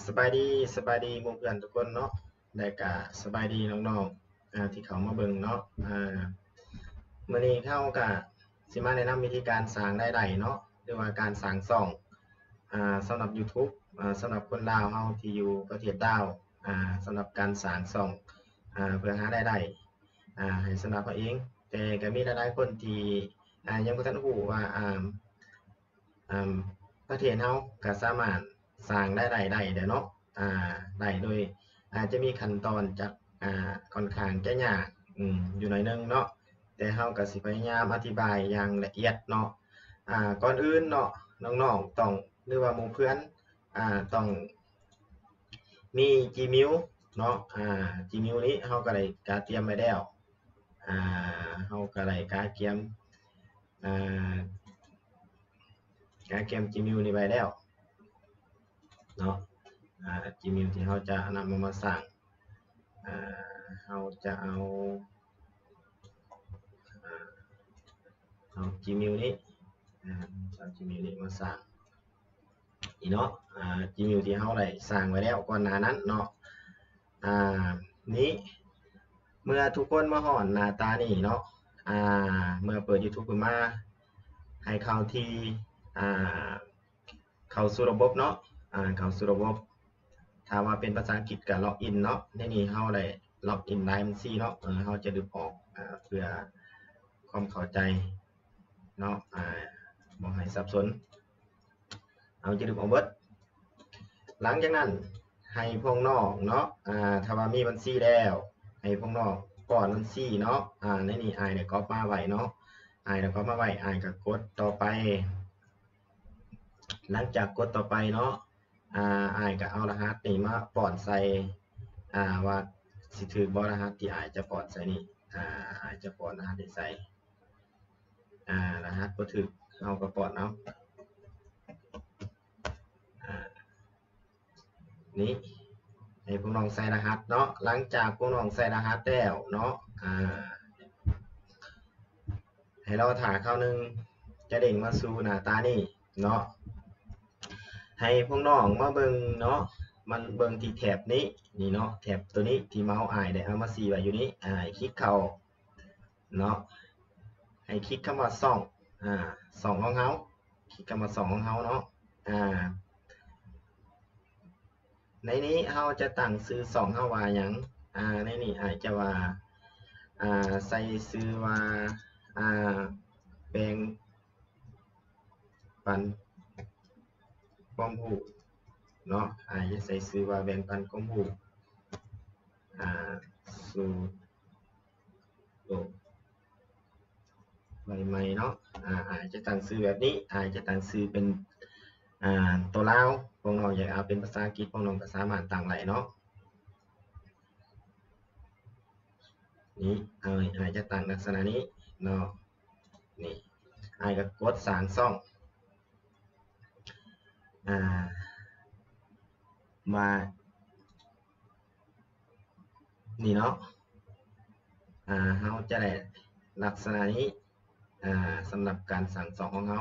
สบายดีหมู่เพื่อนทุกคนเนาะได้กะสบายดีน้องๆที่เขามาเบิ่งเนาะมื้อนี้เขาก็สิมาแนะนำวิธีการสร้างรายได้เนาะหรือว่าการสร้างช่องสำหรับ YouTube สำหรับคนลาวเฮาที่อยู่ประเทศลาวสำหรับการสร้างช่องเพื่อหารายได้ให้สำหรับเขาเองแต่ก็มีหลายๆคนที่ยังบ่ทันรู้ว่าอ่าประเทศเฮาก็สามารถสร้างรายได้ได้เด้อเนาะได้โดยอาจจะมีขั้นตอนจากค่อนข้างจะยากอยู่หน่อยหนึงเนาะแต่เฮาก็สิพยายามอธิบายอย่างละเอียดเนาะก่อนอื่นเนาะน้องๆต้องหรือว่าหมู่เพื่อนต้องมี Gmail เนาะGmail นี้เฮาก็ได้กาเตรียมไว้แล้วเฮาก็ได้กาเตรียมอ่Gmail นี้ไว้แล้วเนาะGmail ที่เฮาจะนำมาสร้างเราจะเอา Gmail นี้เอา Gmail นี้มาสร้างนี่เนาะGmail ที่เราได้สร้างไว้แล้วก่อนหน้านั้นเนาะนี้เมื่อทุกคนมาฮอดหน้าตานี้เนาะเมื่อเปิด YouTube ขึ้นมาให้เข้าที่เข้าสู่ระบบเนาะเข้าสู่ระบบถ้าว่าเป็นภาษาอังกฤษก็ล็อกอินเนาะในนี้เราได้ล็อกอินได้มันซี่เนาะเราจะดึงออกเพื่อความเข้าใจเนาะบ่ให้สับสนเอาจะดึงออกเบิดหลังจากนั้นให้พวกน้องเนาะถ้าว่ามีบัญชีแล้วให้พวกน้องก่อนบัญชีเนาะในนี้อายได้ก๊อปมาไว้เนาะอายได้ก๊อปมาไว้อายก็กดต่อไปหลังจากกดต่อไปเนาะอายก็เอารหัสนี่มาป้อนใส่ว่าสิถูกบ่รหัสที่อายจะป้อนใส่นี่อายจะป้อนรหัสที่ใส่รหัสบ่ถูกเฮาก็ป้อนเอานี่ให้พวกน้องใส่รหัสเนาะหลังจากพวกน้องใส่รหัสแล้วเนาะให้เราถ่าคราวนึงจะเด้งมาสู่หน้าตานี่เนาะให้พวกน้องมาเบิ่งเนาะมันเบิ่งที่แถบนี้นี่เนาะแถบตัวนี้ที่เมาส์อายได้เอามาสีไว้อยู่นี้คลิกเข้าเนาะให้คลิกคำว่าช่องช่องของเฮาคลิกคำว่าช่องของเฮาเนาะในนี้เฮาจะตั้งชื่อช่องเฮาว่าหยังในนี้อาจจะว่าใส่ชื่อว่าแบ่งปันความรู้เนาะจะใส่ชื่อว่าแบ่งปันความรู้สู่โลกใหม่ๆเนาะอาจจะตั้งชื่อแบบนี้อาจจะตั้งชื่อเป็นตัวลาวพวกน้องอยากเอาเป็นภาษาอังกฤษพวกน้องก็สามารถตั้งได้เนาะนี่อาจจะตั้งลักษณะนี้เนาะนี่อาจจะกดสร้างช่องมานี่เนาะเราจะได้ลักษณะนี้สำหรับการสร้างช่องของเรา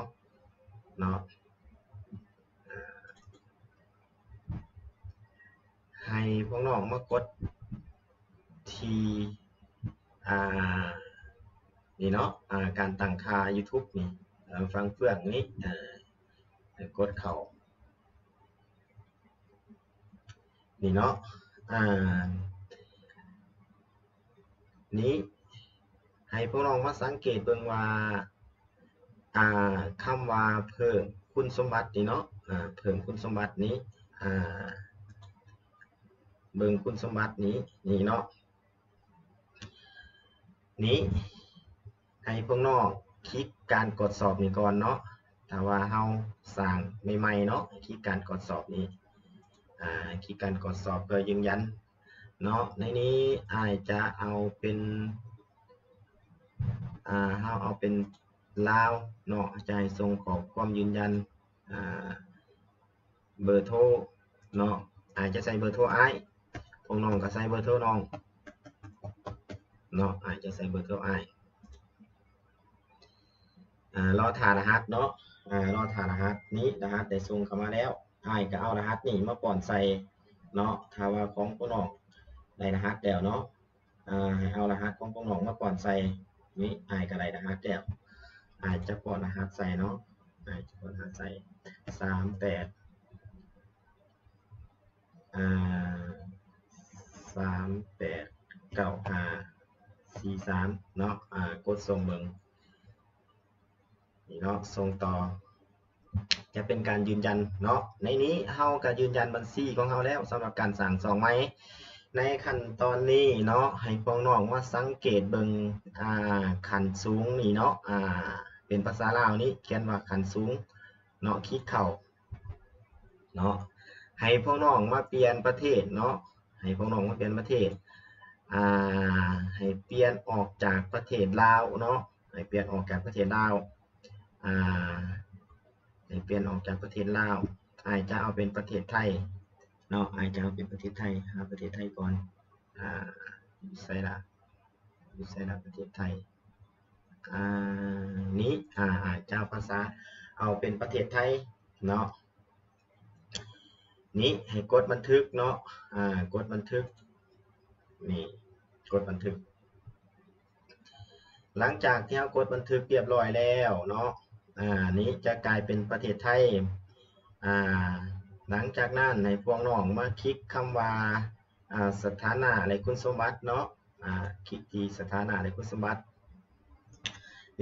เนาะให้พวกน้องมากดที่นี่เนาะการตั้งค่า YouTube นี่ฟังเฟื่องนี้กดเข้านี่เนาะนี้ให้พวกน้องมาสังเกตเบิ่งว่าคำว่าเพิ่มคุณสมบัตินี่เนาะเพิ่มคุณสมบัตินี้เบิ่งคุณสมบัตินี้นี่เนาะนี้ให้พวกน้องคลิกการกดสอบนี่ก่อนเนาะถ้าว่าเฮาสร้างใหม่ๆเนาะคลิกการกดสอบนี้คลิกการกดสอบเพื่อยืนยันเนาะในนี้อาจจะเอาเป็นเฮาเอาเป็นลาวเนาะจะให้ส่งขอความยืนยันเบอร์โทรเนาะอาจจะใส่เบอร์โทรอ้ายพวกน้องก็ใส่เบอร์โทรน้องเนาะอาจจะใส่เบอร์โทรอ้ายรอถ่ารหัสเนาะรอถ่ารหัสนี้รหัสได้ส่งเข้ามาแล้ว อ้ายก็เอารหัสนี่มาป้อนใส่เนาะถ้าว่าของพวกน้องได้รหัสแล้วเนาะให้เอารหัสของพวกน้องมาป้อนใส่นี่อ้ายก็ได้รหัสแล้วอ้ายจะป้อนรหัสใส่เนาะอ้ายจะป้อนรหัสใส่38อ่า389543เนาะกดส่งเบิ่งนี่เนาะส่งต่อจะเป็นการยืนยันเนาะในนี้เฮาก็ยืนยันบัญชีของเฮาแล้วสำหรับการสั่งซองไหมในขั้นตอนนี้เนาะให้พวกน้องมาสังเกตเบิ่งขั้นสูงนี่เนาะเป็นภาษาลาวนี้เขียนว่าขั้นสูงเนาะคลิกเข้าเนาะให้พวกน้องมาเปลี่ยนประเทศเนาะให้พวกน้องมาเปลี่ยนประเทศให้เปลี่ยนออกจากประเทศลาวเนาะให้เปลี่ยนออกจากประเทศลาวให้เปลี่ยนออกจากประเทศลาวอาจจะเอาเป็นประเทศไทยเนาะอาจจะเอาเป็นประเทศไทยหาประเทศไทยก่อนใส่ละประเทศไทยนี้อาจจะภาษาเอาเป็นประเทศไทยเนาะนี้ให้กดบันทึกเนาะกดบันทึกนี่กดบันทึกหลังจากที่เรากดบันทึกเรียบร้อยแล้วเนาะนี้จะกลายเป็นประเทศไทยหลังจากนั้นให้พวกน้องมาคลิกคำว่าสถานะและคุณสมบัติเนาะคลิกที่สถานะและคุณสมบัติ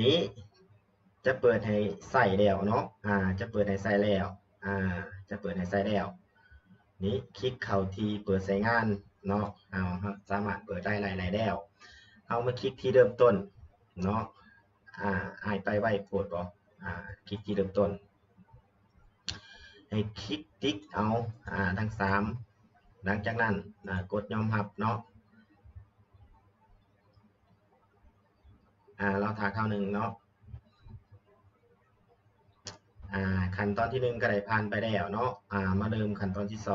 นี้จะเปิดให้ใส่แล้วเนาะจะเปิดให้ใส่แล้วจะเปิดให้ใส่แล้วนี้คลิกเข้าที่เปิดใช้งานเนาะสามารถเปิดได้หลายๆแล้วเอามาคลิกที่เริ่มต้นเนาะไปไว้โพดบ่คลิกที่เริ่มต้นให้คลิกติ๊กเอาทั้ง3หลังจากนั้นกดยอมรับเนาะเราถ่าเข้า1เนาะขั้นตอนที่1ก็ได้ผ่านไปแล้วเนาะมาเริ่มขั้นตอนที่2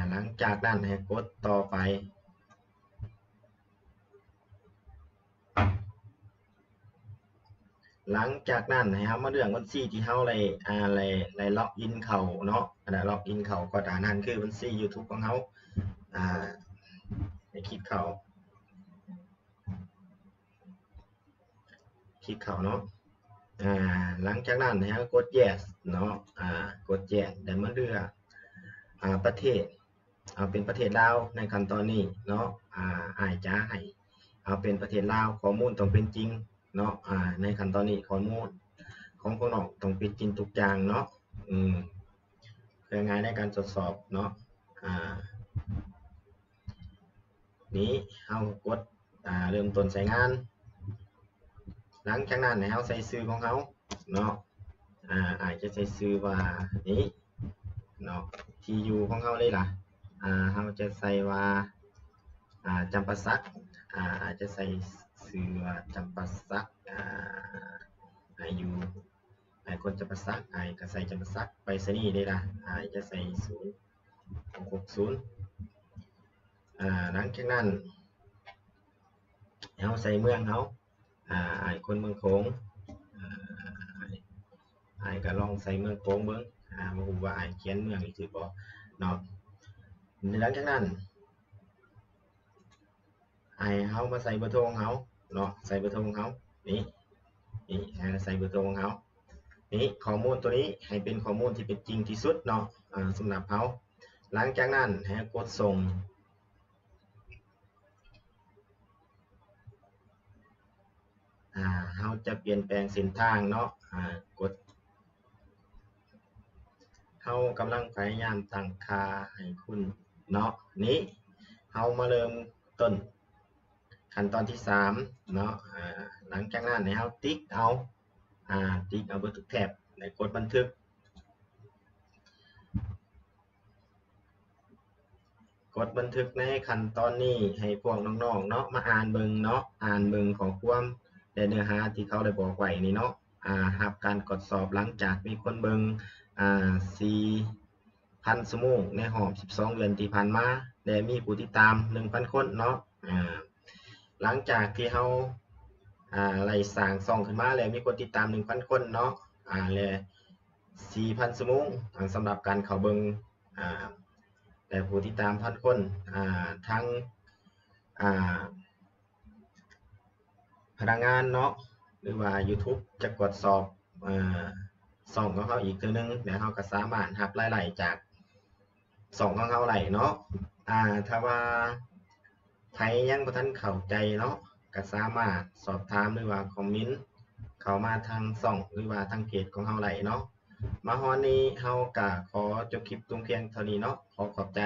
หลังจากนั้นให้กดต่อไปหลังจากนั้นให้เรามาเลือกบัญชีที่เราเลยล็อกอินเข้าเนาะล็อกอินเข้าก็นั่นคือบัญชี YouTube ของเราให้คลิกเข้าเนาะหลังจากนั้นให้เรากด yes เนาะกด yes ได้มาเลือกประเทศเอาเป็นประเทศลาวในขั้นตอนนี้เนาะจะให้เอาเป็นประเทศลาวข้อมูลต้องเป็นจริงเนาะในขั้นตอนนี้ข้อมูลของพวกน้องต้องเป็นจริงทุกอย่างเนาะเพื่อง่ายในการตรวจสอบเนาะนี้เอากดเริ่มต้นใช้งานหลังจากนั้นให้เราใส่ชื่อของเขาเนาะอาจจะใส่ชื่อว่านี้เนาะที่อยู่ของเขาเลยล่ะเราจะใส่ว่าจำปาสักอาจจะใส่ชื่อว่าจำปาสักอยู่คนจำปาสักก็ใส่จำปาสักไปสนีได้ล่ะจะใส่0660หลังจากนั้นเราใส่เมืองเขาคนเมืองโขงก็ลองใส่เมืองโขงเบิ่งมาดูว่าเขียนเมืองอีกถูกบ่เนาะหลังจากนั้นเขามาใส่เบอร์โทรของเขาเนาะใส่เบอร์โทรของเขานี่ใส่เบอร์โทรของเขานี่ข้อมูลตัวนี้ให้เป็นข้อมูลที่เป็นจริงที่สุดเนาะสำหรับเขาหลังจากนั้นให้กดส่งเขาจะเปลี่ยนแปลงเส้นทางเนาะกดเขากำลังพยายามตั้งค่าให้คุณเนาะนี้เขามาเริ่มต้นขั้นตอนที่3เนาะหลังจากนั้นให้เขาติ๊กเอาเบอร์ทุกแถบแล้วกดบันทึกในขั้นตอนนี้ให้พวกน้องๆเนาะมาอ่านเบิ่งเนาะเบิ่งของความและเนื้อหาที่เขาได้บอกไว้นี่เนาะรับการกดสอบหลังจากมีคนเบิ่ง4,000 ชั่วโมงในรอบ12 เดือนที่ผ่านมาและมีผู้ติดตาม 1,000 คนเนาะหลังจากที่เขา ไล่สร้างช่องขึ้นมาแล้วมีคนติดตาม 1,000 คนเนาะและ4,000ชั่วโมงสำหรับการเข้าเบิ่งอ่าแต่ผู้ติดตาม1,000คนทั้งอ่าพนักงานเนาะหรือว่า YouTube จะกดสอบอ่าช่องของเขาอีกเทื่อนึงแล้วเราก็สามารถรับรายได้จากช่องของเราได้เนาะถ้าว่าไผยังบ่ทันเข้าใจเนาะก็สามารถสอบถามหรือว่าคอมเมนต์เข้ามาทางช่องหรือว่าทางเพจของเราได้เนาะมาฮอดนี้เราก็ขอจบคลิปตรงเพียงเท่านี้เนาะขอขอบใจ